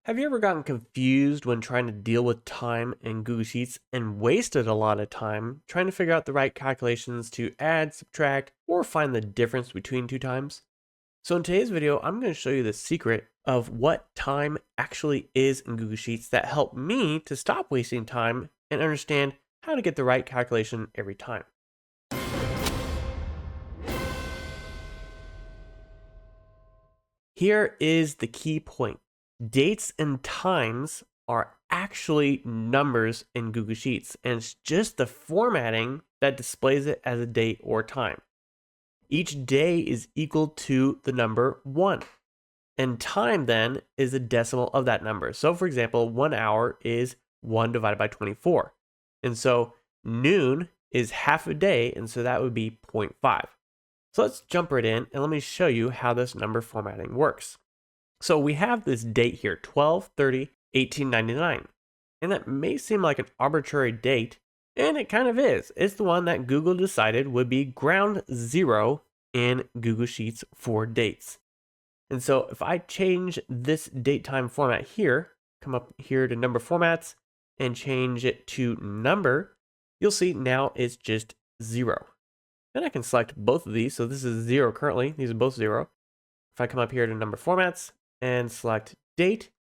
Have you ever gotten confused when trying to deal with time in Google Sheets and wasted a lot of time trying to figure out the right calculations to add, subtract, or find the difference between two times? So in today's video, I'm going to show you the secret of what time actually is in Google Sheets that helped me to stop wasting time and understand how to get the right calculation every time. Here is the key point. Dates and times are actually numbers in Google Sheets, and it's just the formatting that displays it as a date or time. Each day is equal to the number 1, and time then is a decimal of that number. So for example, 1 hour is 1 divided by 24. And so noon is half a day, and so that would be 0.5. So let's jump right in and let me show you how this number formatting works. So we have this date here, 12/30/1899. And that may seem like an arbitrary date, and it kind of is. It's the one that Google decided would be ground zero in Google Sheets for dates. And so if I change this date time format here, come up here to number formats and change it to number, you'll see now it's just 0. Then I can select both of these. So this is 0 currently. These are both 0. If I come up here to number formats and select date,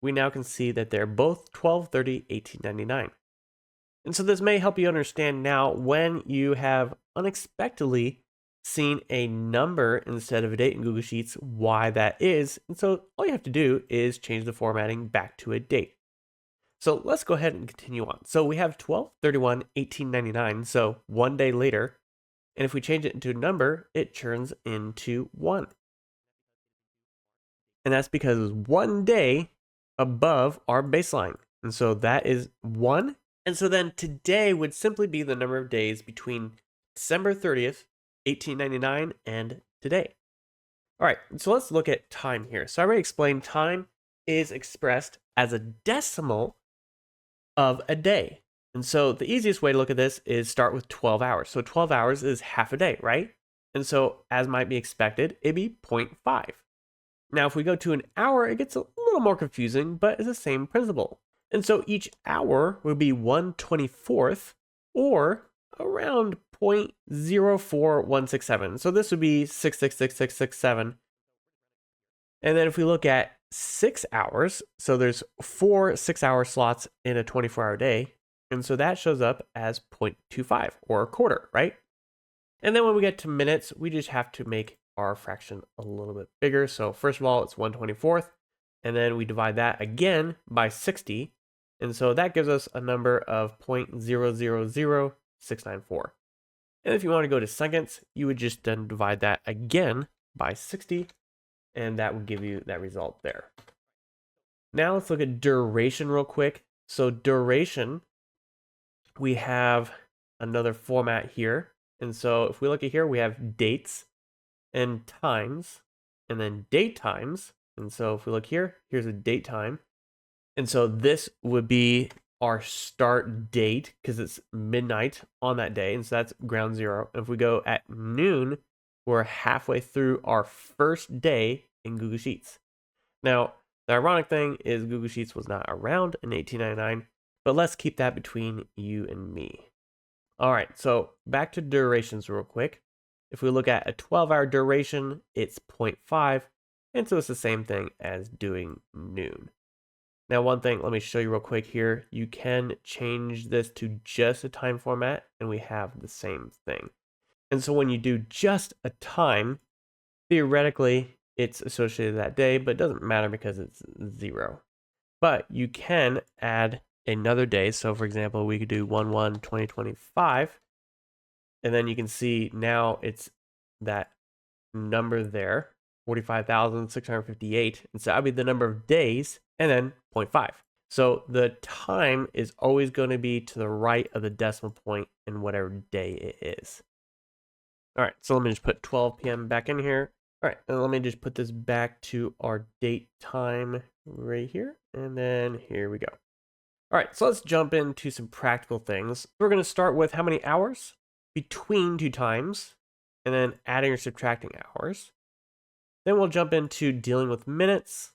we now can see that they're both 12/30/1899. And so this may help you understand now when you have unexpectedly seen a number instead of a date in Google Sheets, why that is. And so all you have to do is change the formatting back to a date. So let's go ahead and continue on. So we have 12/31/1899, so 1 day later. And if we change it into a number, it turns into 1. And that's because it's 1 day above our baseline. And so that is 1. And so then today would simply be the number of days between December 30th, 1899 and today. All right, so let's look at time here. So I already explained time is expressed as a decimal of a day. And so the easiest way to look at this is start with 12 hours. So 12 hours is half a day, right? And so as might be expected, it'd be 0.5. Now, if we go to an hour, it gets a little more confusing, but it's the same principle. And so each hour would be 1/24th or around 0.04167. So this would be 6666667. And then if we look at 6 hours, so there's 4 6-hour slots in a 24-hour day. And so that shows up as 0.25 or a quarter, right? And then when we get to minutes, we just have to make our fraction a little bit bigger. So first of all, it's 1/24th, and then we divide that again by 60. And so that gives us a number of 0.000694. And if you want to go to seconds, you would just then divide that again by 60, and that would give you that result there. Now let's look at duration real quick. So duration, we have another format here. And so if we look at here, we have dates and times, and then date times. And so if we look here, here's a date time. And so this would be our start date because it's midnight on that day. And so that's ground zero. And if we go at noon, we're halfway through our first day in Google Sheets. Now, the ironic thing is Google Sheets was not around in 1899, but let's keep that between you and me. All right, so back to durations real quick. If we look at a 12-hour duration, it's 0.5, and so it's the same thing as doing noon. Now, one thing, let me show you real quick here. You can change this to just a time format, and we have the same thing. And so when you do just a time, theoretically, it's associated that day, but it doesn't matter because it's 0. But you can add another day. So for example, we could do 1/1/2025, and then you can see now it's that number there, 45,658. And so that would be the number of days and then 0.5. So the time is always going to be to the right of the decimal point in whatever day it is. All right, so let me just put 12 p.m. back in here. All right, and let me just put this back to our date time right here. And then here we go. All right, so let's jump into some practical things. We're going to start with how many hours between two times, and then adding or subtracting hours. Then we'll jump into dealing with minutes,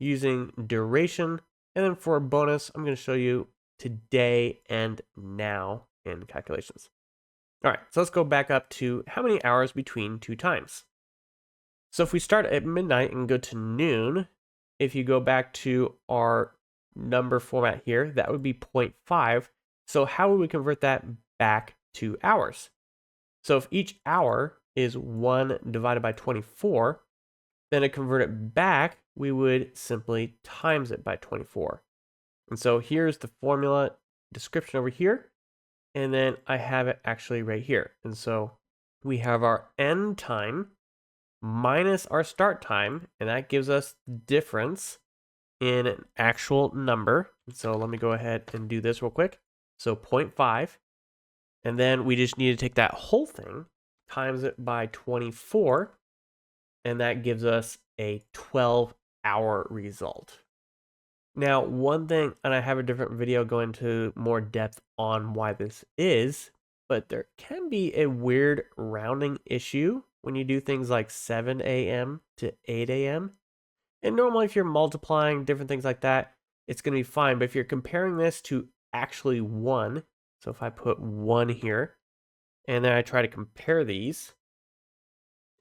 using duration. And then for a bonus, I'm going to show you today and now in calculations. All right, so let's go back up to how many hours between two times. So if we start at midnight and go to noon, if you go back to our number format here, that would be 0.5. So how would we convert that back to hours? So if each hour is 1 divided by 24, then to convert it back, we would simply times it by 24. And so here's the formula description over here. And then I have it actually right here. And so we have our end time minus our start time, and that gives us the difference in an actual number. So let me go ahead and do this real quick. So 0.5, and then we just need to take that whole thing, times it by 24, and that gives us a 12-hour result. Now, one thing, and I have a different video going into more depth on why this is, but there can be a weird rounding issue when you do things like 7 a.m. to 8 a.m. And normally if you're multiplying different things like that, it's going to be fine. But if you're comparing this to actually 1, so if I put 1 here, and then I try to compare these,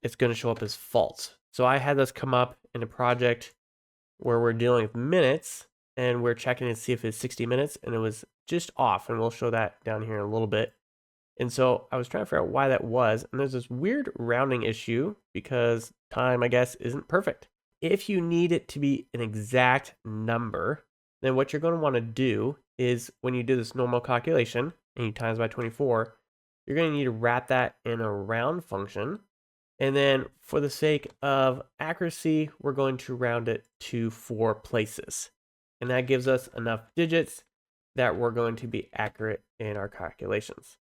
it's going to show up as false. So I had this come up in a project where we're dealing with minutes, and we're checking to see if it's 60 minutes, and it was just off, and we'll show that down here in a little bit. And so I was trying to figure out why that was, and there's this weird rounding issue because time, I guess, isn't perfect. If you need it to be an exact number, then what you're going to want to do is when you do this normal calculation and you times by 24, you're going to need to wrap that in a round function. And then for the sake of accuracy, we're going to round it to 4 places. And that gives us enough digits that we're going to be accurate in our calculations.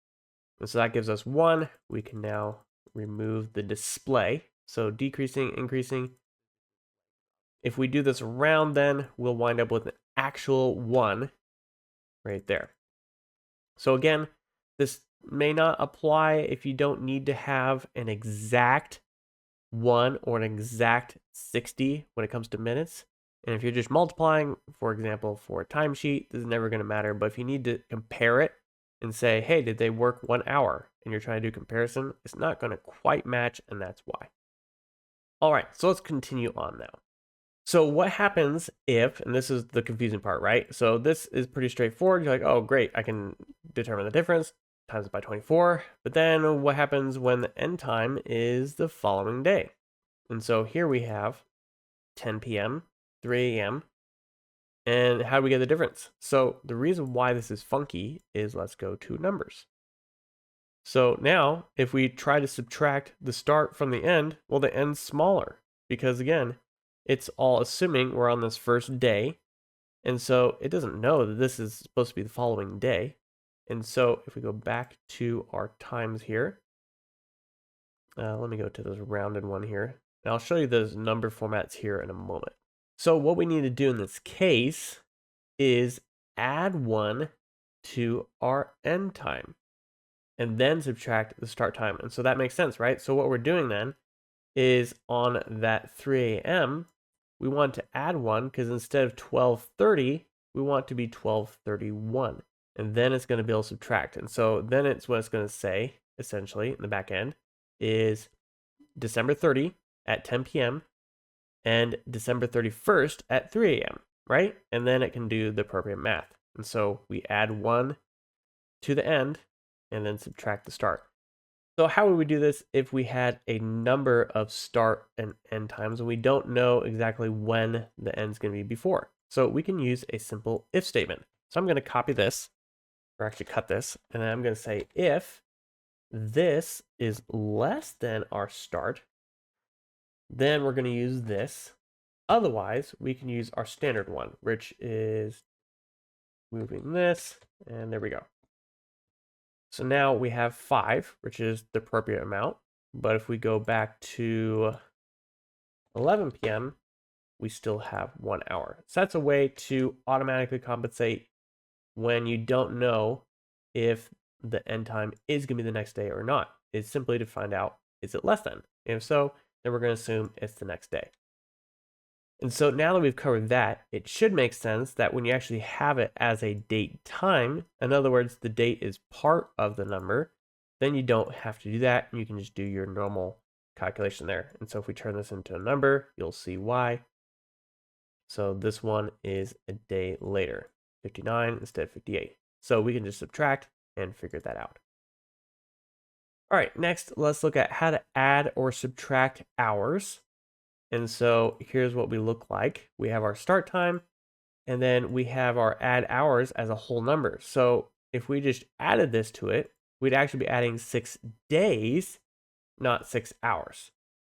And so that gives us 1. We can now remove the display. So decreasing, increasing. If we do this round, then we'll wind up with an actual 1 right there. So again, this may not apply if you don't need to have an exact 1 or an exact 60 when it comes to minutes. And if you're just multiplying, for example, for a timesheet, this is never going to matter. But if you need to compare it and say, hey, did they work 1 hour? And you're trying to do comparison, it's not going to quite match, and that's why. All right, so let's continue on now. So what happens if, and this is the confusing part, right? So this is pretty straightforward. You're like, oh, great, I can determine the difference, times it by 24. But then what happens when the end time is the following day? And so here we have 10 p.m., 3 a.m., and how do we get the difference? So the reason why this is funky is let's go to numbers. So now if we try to subtract the start from the end, well, the end's smaller because again, it's all assuming we're on this first day. And so it doesn't know that this is supposed to be the following day. And so if we go back to our times here, let me go to this rounded one here. And I'll show you those number formats here in a moment. So what we need to do in this case is add 1 to our end time and then subtract the start time. And so that makes sense, right? So what we're doing then is on that 3 a.m., we want to add 1 because instead of 12:30, we want to be 12:31. And then it's going to be able to subtract. And so then it's what it's going to say, essentially, in the back end, is December 30 at 10 p.m. and December 31st at 3 a.m., right? And then it can do the appropriate math. And so we add 1 to the end and then subtract the start. So how would we do this if we had a number of start and end times and we don't know exactly when the end's going to be before? So we can use a simple if statement. So I'm going to copy this, or actually cut this, and then I'm going to say if this is less than our start, then we're going to use this. Otherwise, we can use our standard one, which is moving this, and there we go. So now we have 5, which is the appropriate amount. But if we go back to 11 p.m., we still have 1 hour. So that's a way to automatically compensate when you don't know if the end time is going to be the next day or not. It's simply to find out, is it less than? If so, then we're going to assume it's the next day. And so now that we've covered that, it should make sense that when you actually have it as a date time, in other words, the date is part of the number, then you don't have to do that. You can just do your normal calculation there. And so if we turn this into a number, you'll see why. So this one is a day later, 59 instead of 58. So we can just subtract and figure that out. All right, next, let's look at how to add or subtract hours. And so here's what we look like. We have our start time, and then we have our add hours as a whole number. So if we just added this to it, we'd actually be adding 6 days, not 6 hours.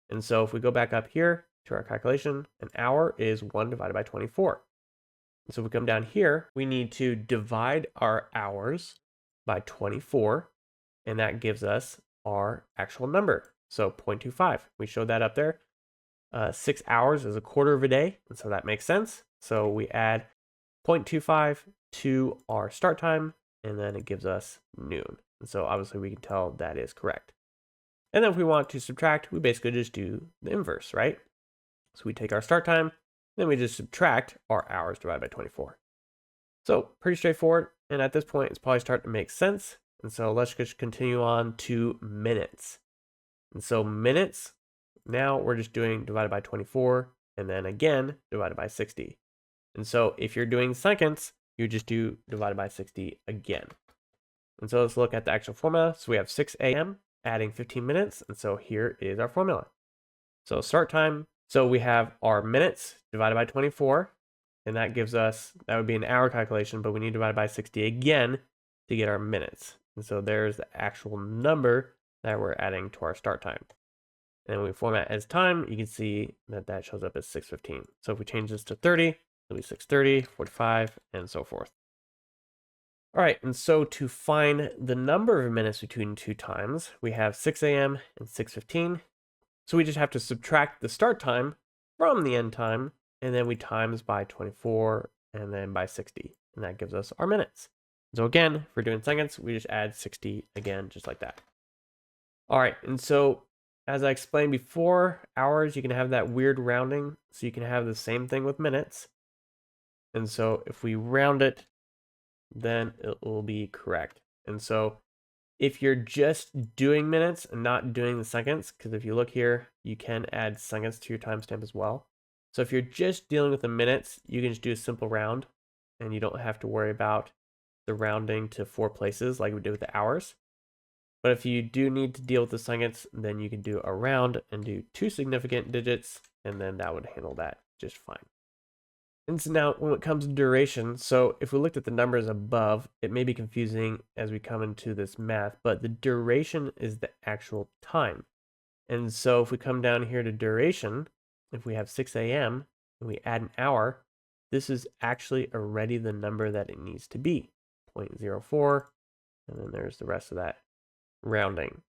And so if we go back up here to our calculation, an hour is 1 divided by 24. And so if we come down here, we need to divide our hours by 24, and that gives us our actual number. So 0.25. We showed that up there. 6 hours is a quarter of a day, and so that makes sense. So we add 0.25 to our start time, and then it gives us noon. And so obviously we can tell that is correct. And then if we want to subtract, we basically just do the inverse, right? So we take our start time, then we just subtract our hours divided by 24. So pretty straightforward, and at this point it's probably starting to make sense. And so let's just continue on to minutes. And so minutes, now we're just doing divided by 24, and then again, divided by 60. And so if you're doing seconds, you just do divided by 60 again. And so let's look at the actual formula. So we have 6 a.m. adding 15 minutes. And so here is our formula. So start time. So we have our minutes divided by 24, and that gives us, that would be an hour calculation, but we need to divide by 60 again to get our minutes. And so there's the actual number that we're adding to our start time. And when we format as time, you can see that that shows up as 6:15. So if we change this to 30, it'll be 6:30, 45, and so forth. All right, and so to find the number of minutes between two times, we have 6 a.m. and 6:15. So we just have to subtract the start time from the end time, and then we times by 24 and then by 60, and that gives us our minutes. So again, if we're doing seconds, we just add 60 again, just like that. All right, and so as I explained before, hours, you can have that weird rounding, so you can have the same thing with minutes. And so if we round it, then it will be correct. And so if you're just doing minutes and not doing the seconds, because if you look here, you can add seconds to your timestamp as well. So if you're just dealing with the minutes, you can just do a simple round, and you don't have to worry about the rounding to 4 places like we did with the hours. But if you do need to deal with the seconds, then you can do a round and do 2 significant digits, and then that would handle that just fine. And so now when it comes to duration, so if we looked at the numbers above, it may be confusing as we come into this math, but the duration is the actual time. And so if we come down here to duration, if we have 6 a.m. and we add an hour, this is actually already the number that it needs to be, 0.04, and then there's the rest of that rounding.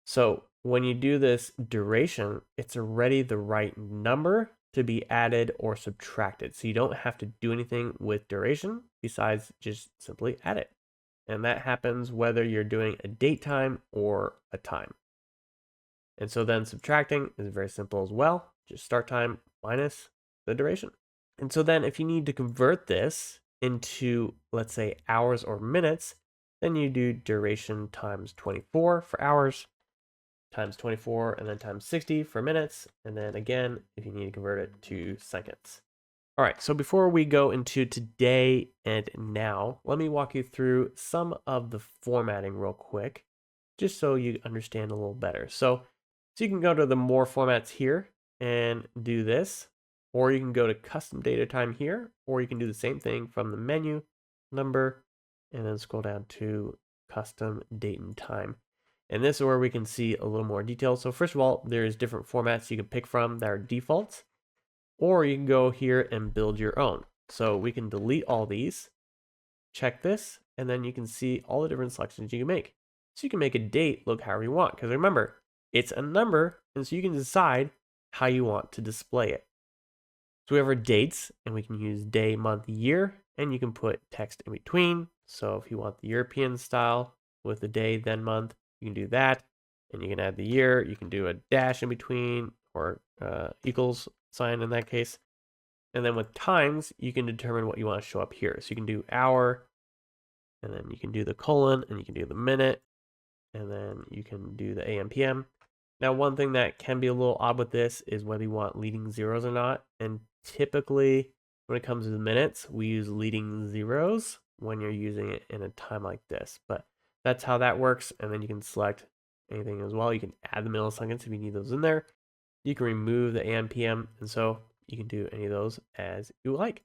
So when you do this duration, it's already the right number to be added or subtracted. So you don't have to do anything with duration besides just simply add it. And that happens whether you're doing a date time or a time. And so then subtracting is very simple as well. Just start time minus the duration. And so then if you need to convert this into, let's say, hours or minutes, then you do duration times 24 for hours, times 24, and then times 60 for minutes. And then again, if you need to convert it to seconds. All right, so before we go into today and now, let me walk you through some of the formatting real quick, just so you understand a little better. So you can go to the more formats here and do this, or you can go to custom data time here, or you can do the same thing from the menu, number, and then scroll down to custom date and time. And this is where we can see a little more detail. So first of all, there's different formats you can pick from that are defaults, or you can go here and build your own. So we can delete all these, check this, and then you can see all the different selections you can make. So you can make a date look however you want, because remember, it's a number, and so you can decide how you want to display it. So we have our dates, and we can use day, month, year, and you can put text in between. So if you want the European style with the day, then month, you can do that, and you can add the year. You can do a dash in between, or equals sign in that case. And then with times, you can determine what you want to show up here. So you can do hour, and then you can do the colon, and you can do the minute, and then you can do the AM PM. Now, one thing that can be a little odd with this is whether you want leading zeros or not. And typically, when it comes to the minutes, we use leading zeros when you're using it in a time like this. But that's how that works. And then you can select anything as well. You can add the milliseconds if you need those in there. You can remove the AM PM. And so you can do any of those as you like.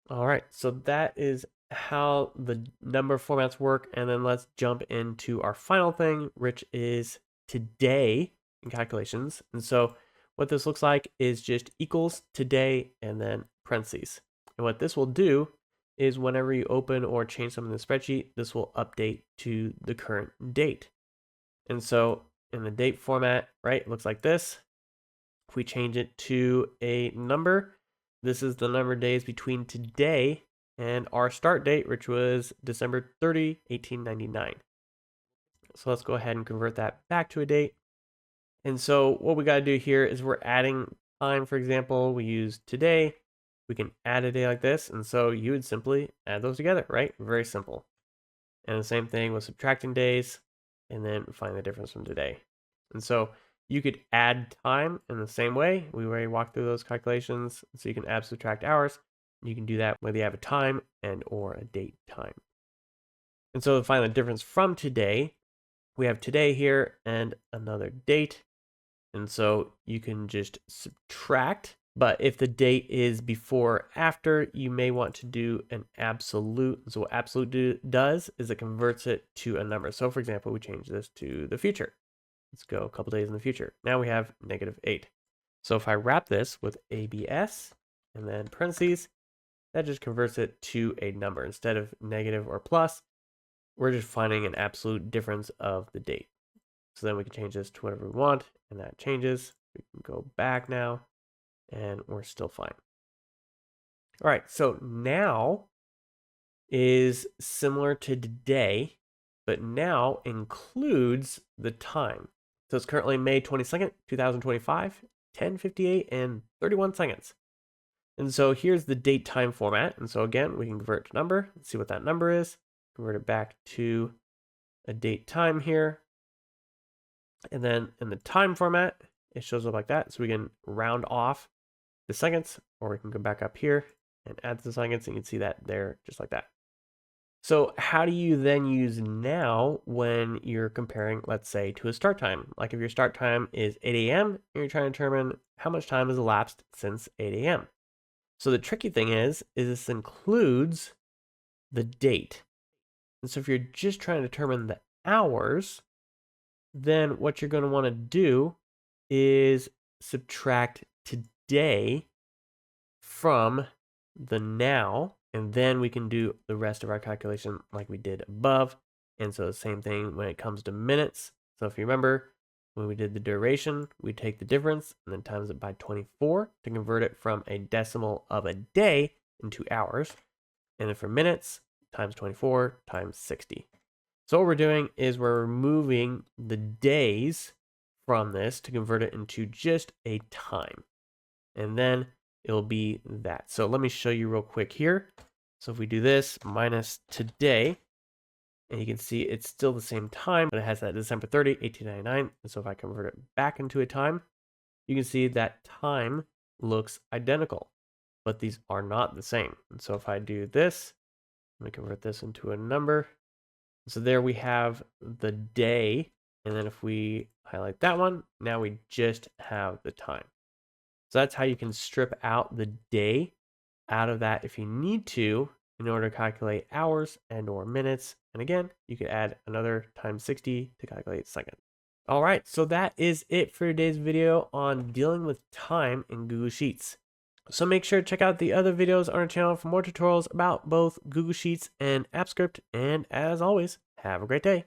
All right, so that is how the number formats work. And then let's jump into our final thing, which is today in calculations. And so what this looks like is just equals today and then parentheses. And what this will do is whenever you open or change something in the spreadsheet, this will update to the current date. And so in the date format, right, it looks like this. If we change it to a number, this is the number of days between today and our start date, which was December 30, 1899. So let's go ahead and convert that back to a date. And so what we got to do here is we're adding time. For example, we use today. We can add a day like this. And so you would simply add those together, right? Very simple. And the same thing with subtracting days and then find the difference from today. And so you could add time in the same way. We already walked through those calculations. So you can add, subtract hours. You can do that whether you have a time and or a date time. And so to find the difference from today, we have today here and another date. And so you can just subtract. But if the date is before or after, you may want to do an absolute. So what absolute does is it converts it to a number. So for example, we change this to the future. Let's go a couple days in the future. Now we have -8. So if I wrap this with ABS and then parentheses, that just converts it to a number. Instead of negative or plus, we're just finding an absolute difference of the date. So then we can change this to whatever we want, and that changes. We can go back now, and we're still fine. All right, so now is similar to today, but now includes the time. So it's currently May 22nd, 2025, 10:58 and 31 seconds. And so here's the date time format. And so again, we can convert to number, let's see what that number is, convert it back to a date time here. And then in the time format, it shows up like that. So we can round off the seconds, or we can go back up here and add the seconds, and you can see that there just like that. So how do you then use now when you're comparing, let's say, to a start time? Like if your start time is 8 a.m. and you're trying to determine how much time has elapsed since 8 a.m. So the tricky thing is this includes the date. And so if you're just trying to determine the hours, then what you're going to want to do is subtract today from the now, and then we can do the rest of our calculation like we did above. And so the same thing when it comes to minutes. So if you remember, when we did the duration, we take the difference and then times it by 24 to convert it from a decimal of a day into hours. And then for minutes, times 24 times 60. So what we're doing is we're removing the days from this to convert it into just a time. And then it'll be that. So let me show you real quick here. So if we do this minus today, and you can see it's still the same time, but it has that December 30, 1899. And so if I convert it back into a time, you can see that time looks identical, but these are not the same. And so if I do this, let me convert this into a number. So there we have the day. And then if we highlight that one, now we just have the time. So that's how you can strip out the day out of that if you need to in order to calculate hours and or minutes. And again, you could add another times 60 to calculate seconds. All right, so that is it for today's video on dealing with time in Google Sheets. So make sure to check out the other videos on our channel for more tutorials about both Google Sheets and AppScript. And as always, have a great day.